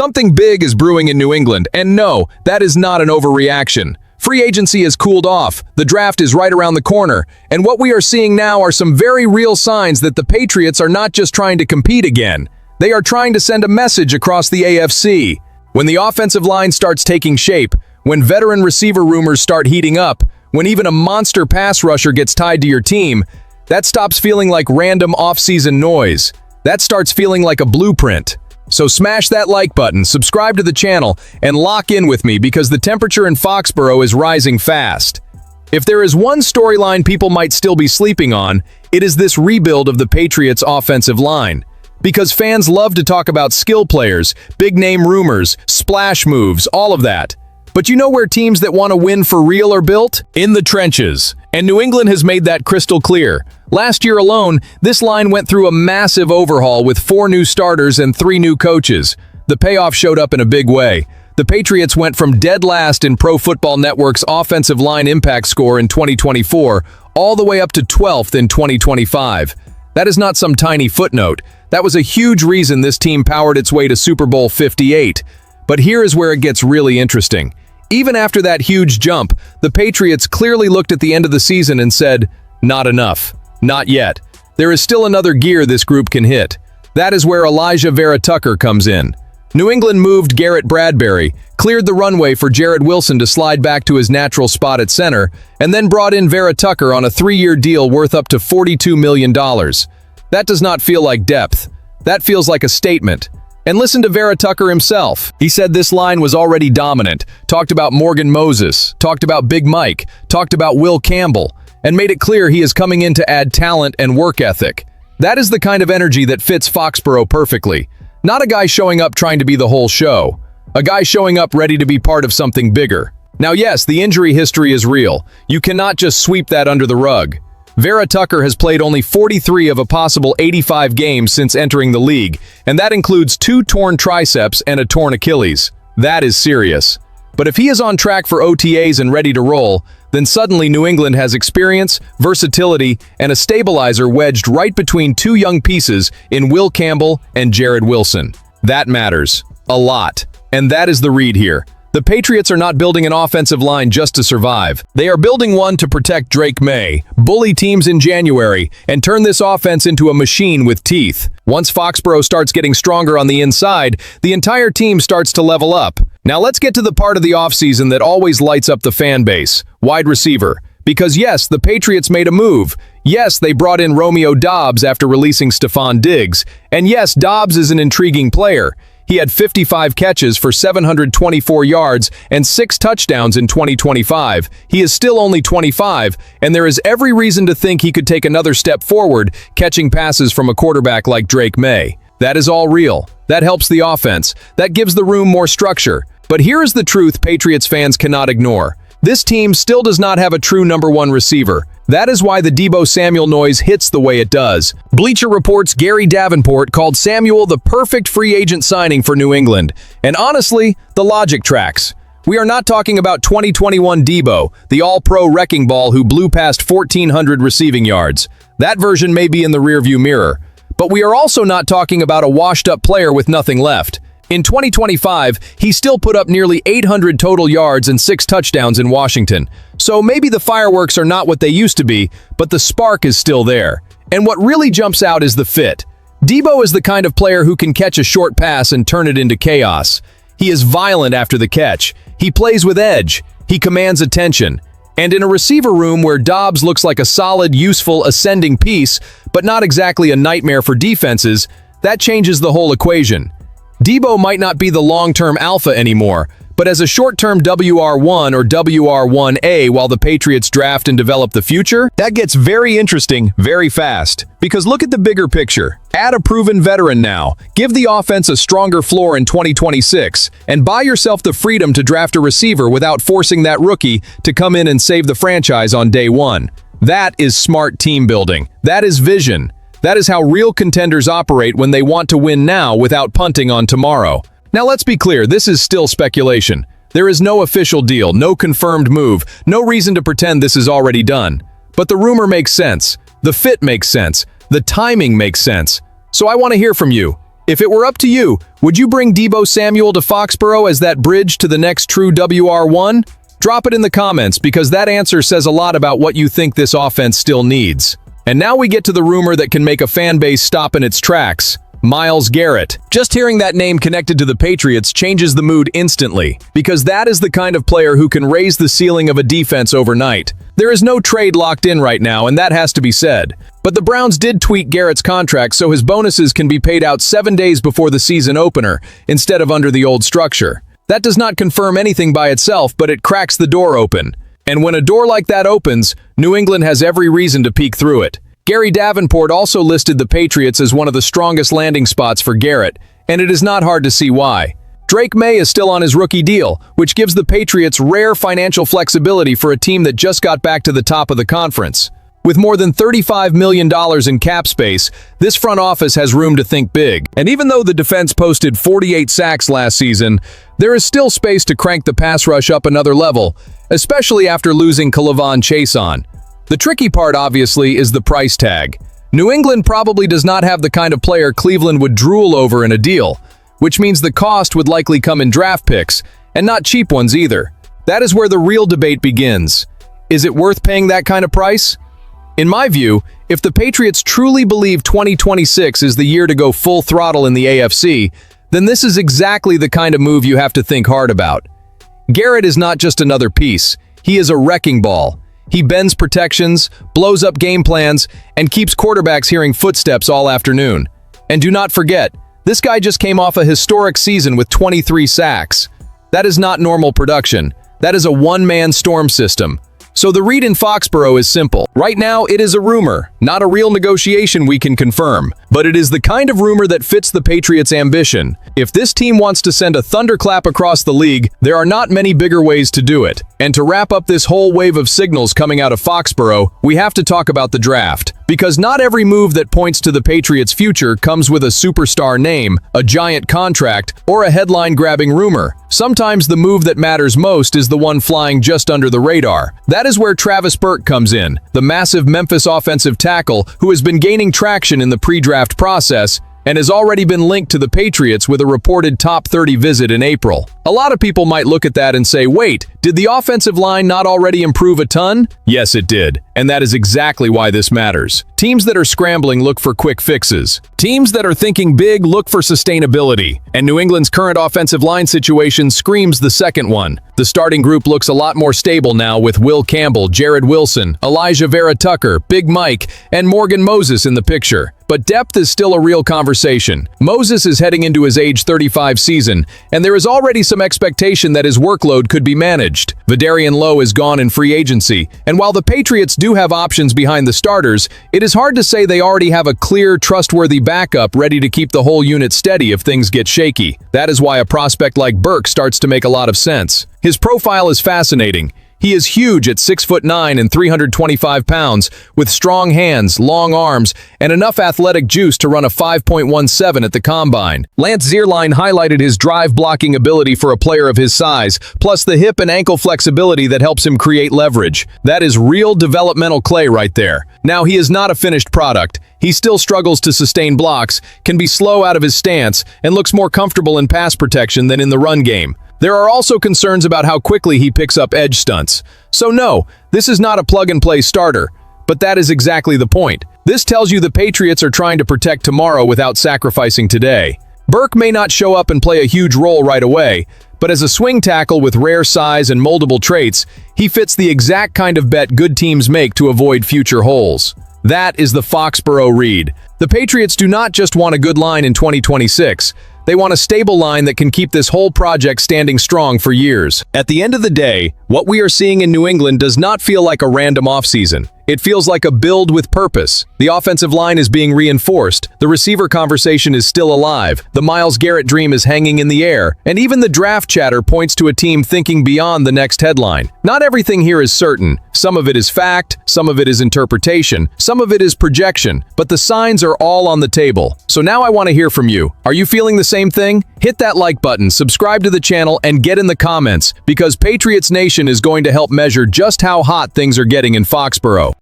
Something big is brewing in New England, and no, that is not an overreaction. Free agency has cooled off, the draft is right around the corner, and what we are seeing now are some very real signs that the Patriots are not just trying to compete again. They are trying to send a message across the AFC. When the offensive line starts taking shape, when veteran receiver rumors start heating up, when even a monster pass rusher gets tied to your team, that stops feeling like random off-season noise. That starts feeling like a blueprint. So smash that like button, subscribe to the channel, and lock in with me because the temperature in Foxborough is rising fast. If there is one storyline people might still be sleeping on, it is this rebuild of the Patriots' offensive line. Because fans love to talk about skill players, big-name rumors, splash moves, all of that. But you know where teams that want to win for real are built? In the trenches. And New England has made that crystal clear. Last year alone, this line went through a massive overhaul with 4 new starters and 3 new coaches. The payoff showed up in a big way. The Patriots went from dead last in Pro Football Network's offensive line impact score in 2024 all the way up to 12th in 2025. That is not some tiny footnote. That was a huge reason this team powered its way to Super Bowl 58. But here is where it gets really interesting. Even after that huge jump, the Patriots clearly looked at the end of the season and said, not enough. Not yet. There is still another gear this group can hit. That is where Elijah Vera Tucker comes in. New England moved Garrett Bradbury, cleared the runway for Jarrett Wilson to slide back to his natural spot at center, and then brought in Vera Tucker on a 3-year deal worth up to $42 million. That does not feel like depth. That feels like a statement. And listen to Vera Tucker himself. He said this line was already dominant, talked about Morgan Moses, talked about Big Mike, talked about Will Campbell, and made it clear he is coming in to add talent and work ethic. That is the kind of energy that fits Foxborough perfectly. Not a guy showing up trying to be the whole show. A guy showing up ready to be part of something bigger. Now yes, the injury history is real. You cannot just sweep that under the rug. Vera Tucker has played only 43 of a possible 85 games since entering the league, and that includes 2 torn triceps and a torn Achilles. That is serious. But if he is on track for OTAs and ready to roll, then suddenly New England has experience, versatility, and a stabilizer wedged right between 2 young pieces in Will Campbell and Jarrett Wilson. That matters. A lot. And that is the read here. The Patriots are not building an offensive line just to survive. They are building one to protect Drake Maye, bully teams in January, and turn this offense into a machine with teeth. Once Foxborough starts getting stronger on the inside, the entire team starts to level up. Now let's get to the part of the offseason that always lights up the fan base, wide receiver. Because yes, the Patriots made a move. Yes, they brought in Romeo Doubs after releasing Stephon Diggs. And yes, Doubs is an intriguing player. He had 55 catches for 724 yards and 6 touchdowns in 2025. He is still only 25, and there is every reason to think he could take another step forward, catching passes from a quarterback like Drake Maye. That is all real. That helps the offense. That gives the room more structure. But here is the truth Patriots fans cannot ignore. This team still does not have a true number 1 receiver. That is why the Deebo Samuel noise hits the way it does. Bleacher Report's Gary Davenport called Samuel the perfect free agent signing for New England. And honestly, the logic tracks. We are not talking about 2021 Deebo, the all-pro wrecking ball who blew past 1,400 receiving yards. That version may be in the rearview mirror. But we are also not talking about a washed-up player with nothing left. In 2025, he still put up nearly 800 total yards and 6 touchdowns in Washington. So maybe the fireworks are not what they used to be, but the spark is still there. And what really jumps out is the fit. Deebo is the kind of player who can catch a short pass and turn it into chaos. He is violent after the catch. He plays with edge. He commands attention. And in a receiver room where Doubs looks like a solid, useful, ascending piece, but not exactly a nightmare for defenses, that changes the whole equation. Deebo might not be the long-term alpha anymore, but as a short-term WR1 or WR1A while the Patriots draft and develop the future, that gets very interesting very fast. Because look at the bigger picture. Add a proven veteran now, give the offense a stronger floor in 2026, and buy yourself the freedom to draft a receiver without forcing that rookie to come in and save the franchise on day 1. That is smart team building. That is vision. That is how real contenders operate when they want to win now without punting on tomorrow. Now let's be clear, this is still speculation. There is no official deal, no confirmed move, no reason to pretend this is already done. But the rumor makes sense, the fit makes sense, the timing makes sense. So I want to hear from you. If it were up to you, would you bring Deebo Samuel to Foxborough as that bridge to the next true WR1? Drop it in the comments because that answer says a lot about what you think this offense still needs. And now we get to the rumor that can make a fan base stop in its tracks. Myles Garrett. Just hearing that name connected to the Patriots changes the mood instantly, because that is the kind of player who can raise the ceiling of a defense overnight. There is no trade locked in right now, and that has to be said. But the Browns did tweak Garrett's contract so his bonuses can be paid out 7 days before the season opener, instead of under the old structure. That does not confirm anything by itself, but it cracks the door open. And when a door like that opens, New England has every reason to peek through it. Gary Davenport also listed the Patriots as one of the strongest landing spots for Garrett, and it is not hard to see why. Drake Maye is still on his rookie deal, which gives the Patriots rare financial flexibility for a team that just got back to the top of the conference. With more than $35 million in cap space, this front office has room to think big. And even though the defense posted 48 sacks last season, there is still space to crank the pass rush up another level, especially after losing K'Lavon Chaisson. The tricky part, obviously, is the price tag. New England probably does not have the kind of player Cleveland would drool over in a deal, which means the cost would likely come in draft picks, and not cheap ones either. That is where the real debate begins. Is it worth paying that kind of price? In my view, if the Patriots truly believe 2026 is the year to go full throttle in the AFC, then this is exactly the kind of move you have to think hard about. Garrett is not just another piece, he is a wrecking ball. He bends protections, blows up game plans, and keeps quarterbacks hearing footsteps all afternoon. And do not forget, this guy just came off a historic season with 23 sacks. That is not normal production. That is a one-man storm system. So the read in Foxborough is simple. Right now, it is a rumor, not a real negotiation we can confirm. But it is the kind of rumor that fits the Patriots' ambition. If this team wants to send a thunderclap across the league, there are not many bigger ways to do it. And to wrap up this whole wave of signals coming out of Foxborough, we have to talk about the draft. Because not every move that points to the Patriots' future comes with a superstar name, a giant contract, or a headline-grabbing rumor. Sometimes the move that matters most is the one flying just under the radar. That is where Travis Burke comes in, the massive Memphis offensive tackle who has been gaining traction in the pre-draft process and has already been linked to the Patriots with a reported top 30 visit in April. A lot of people might look at that and say, wait, did the offensive line not already improve a ton? Yes, it did. And that is exactly why this matters. Teams that are scrambling look for quick fixes. Teams that are thinking big look for sustainability. And New England's current offensive line situation screams the second one. The starting group looks a lot more stable now with Will Campbell, Jared Wilson, Elijah Vera Tucker, Big Mike, and Morgan Moses in the picture. But depth is still a real conversation. Moses is heading into his age 35 season, and there is already some expectation that his workload could be managed. Vidarian Lowe is gone in free agency, and while the Patriots do have options behind the starters, it is hard to say they already have a clear, trustworthy backup ready to keep the whole unit steady if things get shaky. That is why a prospect like Burke starts to make a lot of sense. His profile is fascinating. He is huge at 6'9" and 325 pounds, with strong hands, long arms, and enough athletic juice to run a 5.17 at the combine. Lance Zierlein highlighted his drive-blocking ability for a player of his size, plus the hip and ankle flexibility that helps him create leverage. That is real developmental clay right there. Now, he is not a finished product. He still struggles to sustain blocks, can be slow out of his stance, and looks more comfortable in pass protection than in the run game. There are also concerns about how quickly he picks up edge stunts. So no, this is not a plug-and-play starter, but that is exactly the point. This tells you the Patriots are trying to protect tomorrow without sacrificing today. Burke may not show up and play a huge role right away, but as a swing tackle with rare size and moldable traits, he fits the exact kind of bet good teams make to avoid future holes. That is the Foxborough read. The Patriots do not just want a good line in 2026. They want a stable line that can keep this whole project standing strong for years. At the end of the day, what we are seeing in New England does not feel like a random offseason. It feels like a build with purpose. The offensive line is being reinforced, the receiver conversation is still alive, the Myles Garrett dream is hanging in the air, and even the draft chatter points to a team thinking beyond the next headline. Not everything here is certain. Some of it is fact, some of it is interpretation, some of it is projection, but the signs are all on the table. So now I want to hear from you. Are you feeling the same thing? Hit that like button, subscribe to the channel, and get in the comments, because Patriots Nation is going to help measure just how hot things are getting in Foxborough.